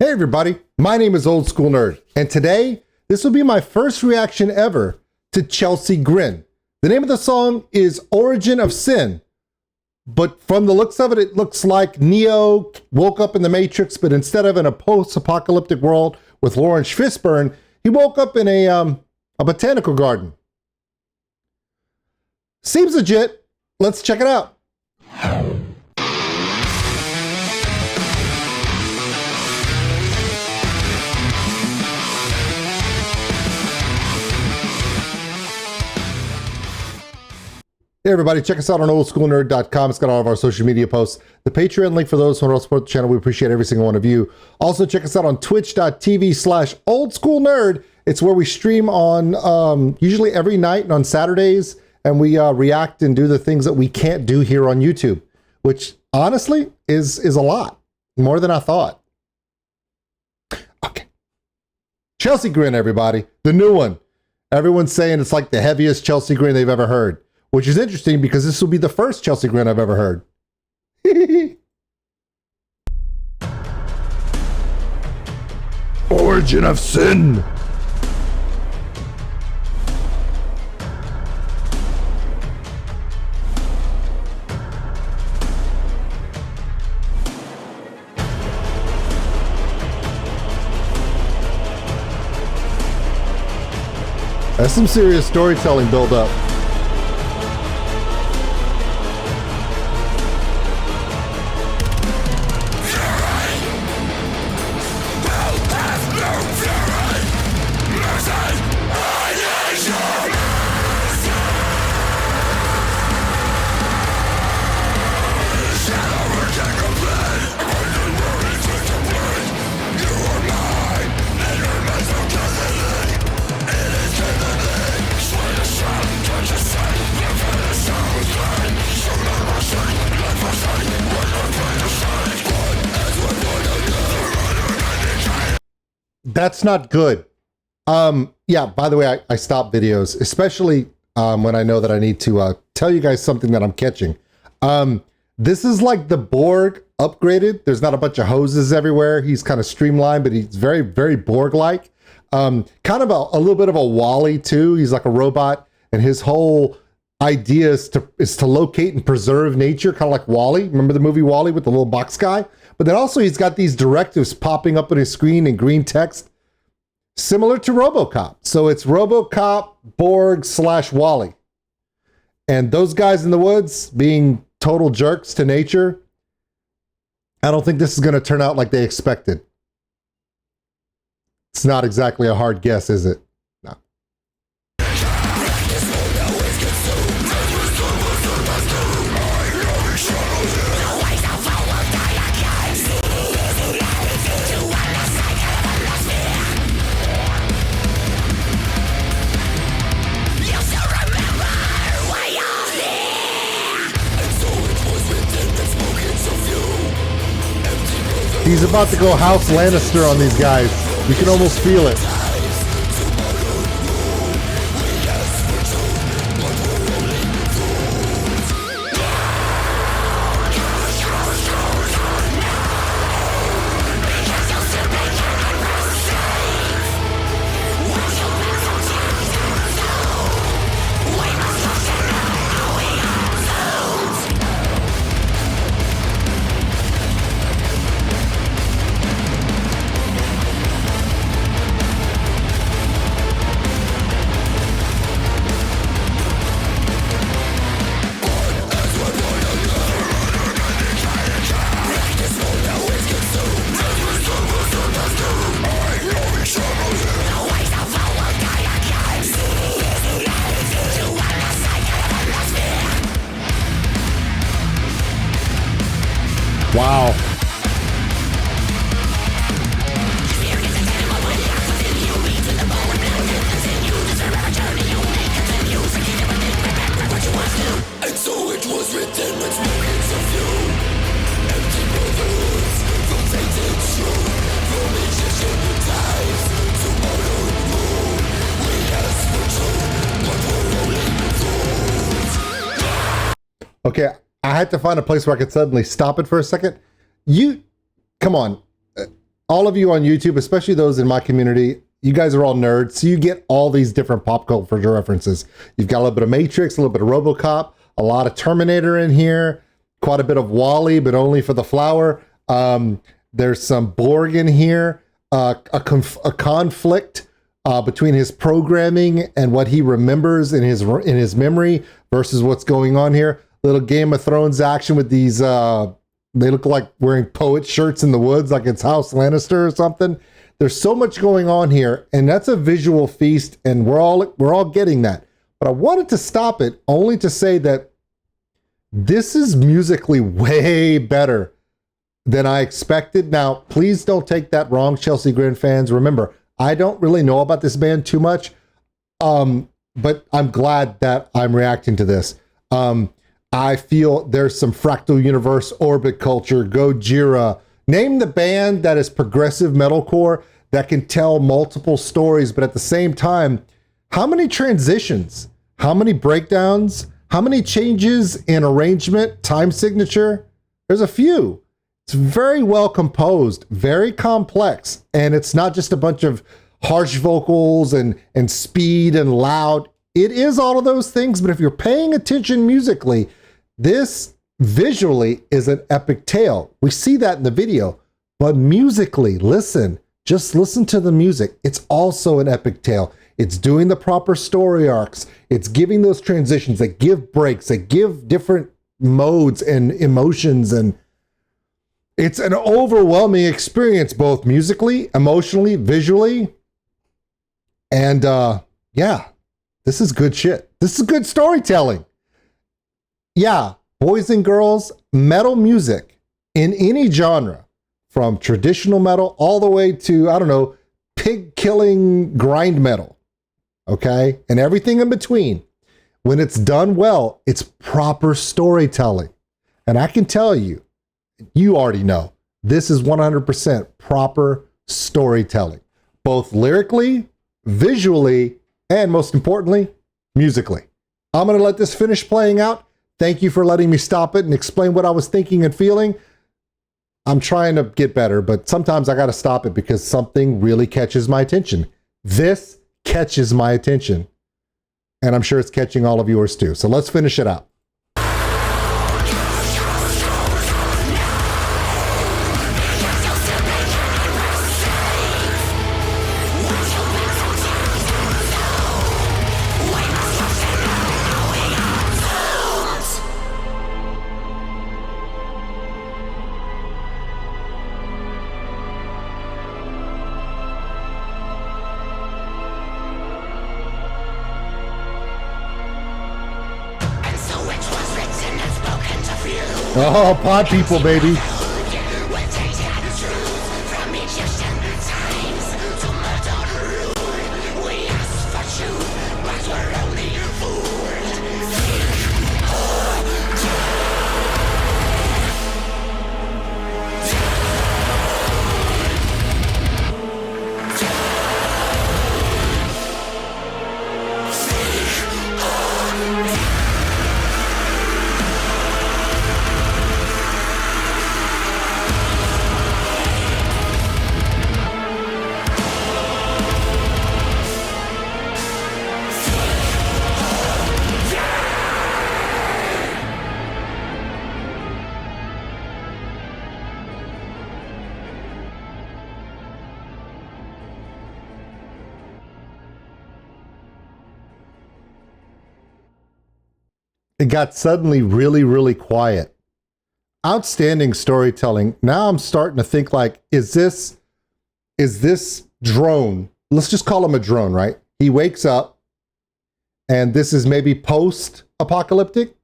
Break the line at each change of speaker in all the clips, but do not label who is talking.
Hey everybody, my name is OldSkuleNerd, and today, this will be my first reaction ever to Chelsea Grin. The name of the song is Origin of Sin, but from the looks of it, it looks like Neo woke up in the Matrix, but instead of in a post-apocalyptic world with Lawrence Fishburne, he woke up in a botanical garden. Seems legit. Let's check it out. Hey everybody, check us out on OLDSkuleNerd.com. It's got all of our social media posts. The Patreon link for those who want to support the channel. We appreciate every single one of you. Also, check us out on twitch.tv/OldSkuleNerd. It's where we stream on usually every night and on Saturdays, and we react and do the things that we can't do here on YouTube, which honestly is a lot, more than I thought. Okay. Chelsea Grin, everybody. The new one. Everyone's saying it's like the heaviest Chelsea Grin they've ever heard. Which is interesting because this will be the first Chelsea Grin I've ever heard. Origin of Sin. That's some serious storytelling build up. That's not good. Yeah, by the way, I stop videos, especially when I know that I need to tell you guys something that I'm catching. This is like the Borg upgraded. There's not a bunch of hoses everywhere. He's kind of streamlined, but he's very, very Borg-like. Kind of a little bit of a Wall-E too. He's like a robot, and his whole idea is to locate and preserve nature, kind of like Wall-E. Remember the movie Wall-E with the little box guy? But then also he's got these directives popping up on his screen in green text, similar to RoboCop. So it's RoboCop, Borg / Wall-E. And those guys in the woods being total jerks to nature, I don't think this is going to turn out like they expected. It's not exactly a hard guess, is it? No. He's about to go House Lannister on these guys. You can almost feel it. Wow.
And so it was written when smoking of you. Empty brotherhoods, from tainted truth, from Egyptian ties to modern rule. We ask for truth, but we're only fools.
Okay, I had to find a place where I could suddenly stop it for a second. Come on. all of you on YouTube, especially those in my community, you guys are all nerds, so you get all these different pop culture references. You've got a little bit of Matrix, a little bit of RoboCop, a lot of Terminator in here, quite a bit of Wall-E, but only for the flower. There's some Borg in here, a conflict between his programming and what he remembers in his memory versus what's going on here. Little Game of Thrones action with these, they look like wearing poet shirts in the woods, like it's House Lannister or something. There's so much going on here, and that's a visual feast, and we're all getting that. But I wanted to stop it only to say that this is musically way better than I expected. Now, please don't take that wrong, Chelsea Grin fans. Remember, I don't really know about this band too much, but I'm glad that I'm reacting to this. I feel there's some Fractal Universe, Orbit Culture, Gojira. Name the band that is progressive metalcore that can tell multiple stories, but at the same time, how many transitions, how many breakdowns, how many changes in arrangement, time signature? There's a few. It's very well composed, very complex, and it's not just a bunch of harsh vocals and speed and loud. It is all of those things, but if you're paying attention musically, this visually is an epic tale. We see that in the video, but musically, just listen to the music. It's also an epic tale. It's doing the proper story arcs. It's giving those transitions that give breaks, that give different modes and emotions. And it's an overwhelming experience, both musically, emotionally, visually. And yeah, this is good shit. This is good storytelling. Yeah, boys and girls, metal music in any genre, from traditional metal all the way to, I don't know, pig-killing grind metal, okay? And everything in between. When it's done well, it's proper storytelling. And I can tell you, you already know, this is 100% proper storytelling, both lyrically, visually, and most importantly, musically. I'm going to let this finish playing out. Thank you for letting me stop it and explain what I was thinking and feeling. I'm trying to get better, but sometimes I got to stop it because something really catches my attention. This catches my attention, and I'm sure it's catching all of yours too. So let's finish it out. Oh, pod people, baby. It got suddenly really, really quiet. Outstanding storytelling. Now I'm starting to think like, is this drone, let's just call him a drone, right? He wakes up and this is maybe post-apocalyptic,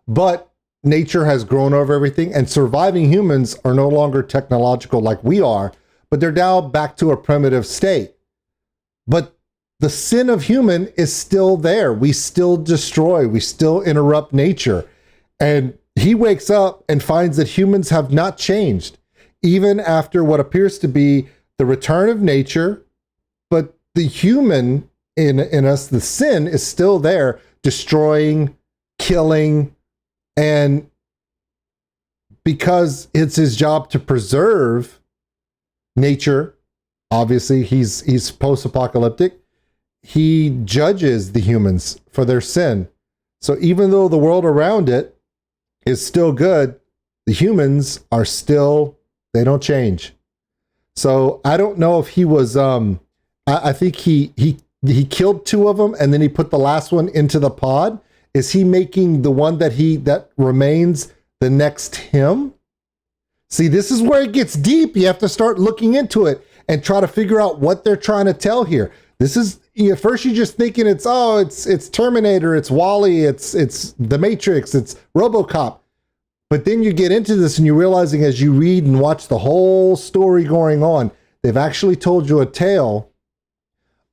but nature has grown over everything and surviving humans are no longer technological like we are, but they're now back to a primitive state. But the sin of human is still there. We still destroy, we still interrupt nature. And he wakes up and finds that humans have not changed, even after what appears to be the return of nature. But the human in us, the sin is still there, destroying, killing, and because it's his job to preserve nature. Obviously, he's post-apocalyptic. He judges the humans for their sin. So even though the world around it is still good, the humans are still, they don't change. So I don't know if he was, I think he killed 2 of them and then he put the last one into the pod. Is he making the one that remains the next him? See, this is where it gets deep. You have to start looking into it and try to figure out what they're trying to tell here. This is, at first you're just thinking it's Terminator, it's Wall-E, it's The Matrix, it's RoboCop. But then you get into this and you're realizing as you read and watch the whole story going on, they've actually told you a tale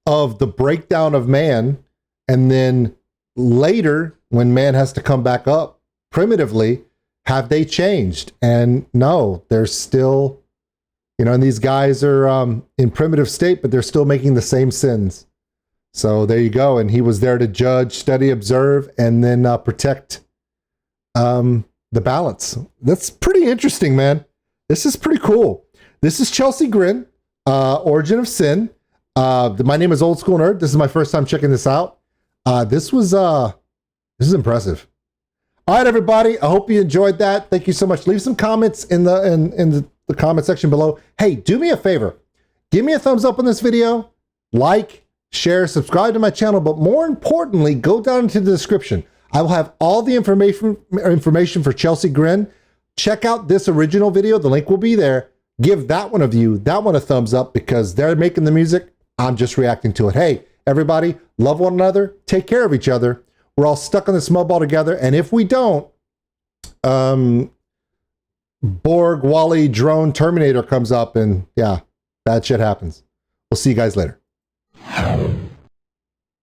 of the breakdown of man. And then later, when man has to come back up primitively, have they changed? And no, they're still, and these guys are in primitive state, but they're still making the same sins. So there you go. And he was there to judge, study, observe, and then protect the balance. That's pretty interesting, man. This is pretty cool. This is Chelsea Grin, Origin of Sin. My name is OldSkuleNerd. This is my first time checking this out. This is impressive. All right, everybody. I hope you enjoyed that. Thank you so much. Leave some comments in the comment section below. Hey, do me a favor. Give me a thumbs up on this video. Like, share, subscribe to my channel. But more importantly, go down into the description. I will have all the information for Chelsea Grin. Check out this original video. The link will be there. Give that one a thumbs up because they're making the music. I'm just reacting to it. Hey, everybody, love one another. Take care of each other. We're all stuck on this mud ball together. And if we don't, Borg, Wall-E, drone, Terminator comes up and yeah, bad shit happens. We'll see you guys later.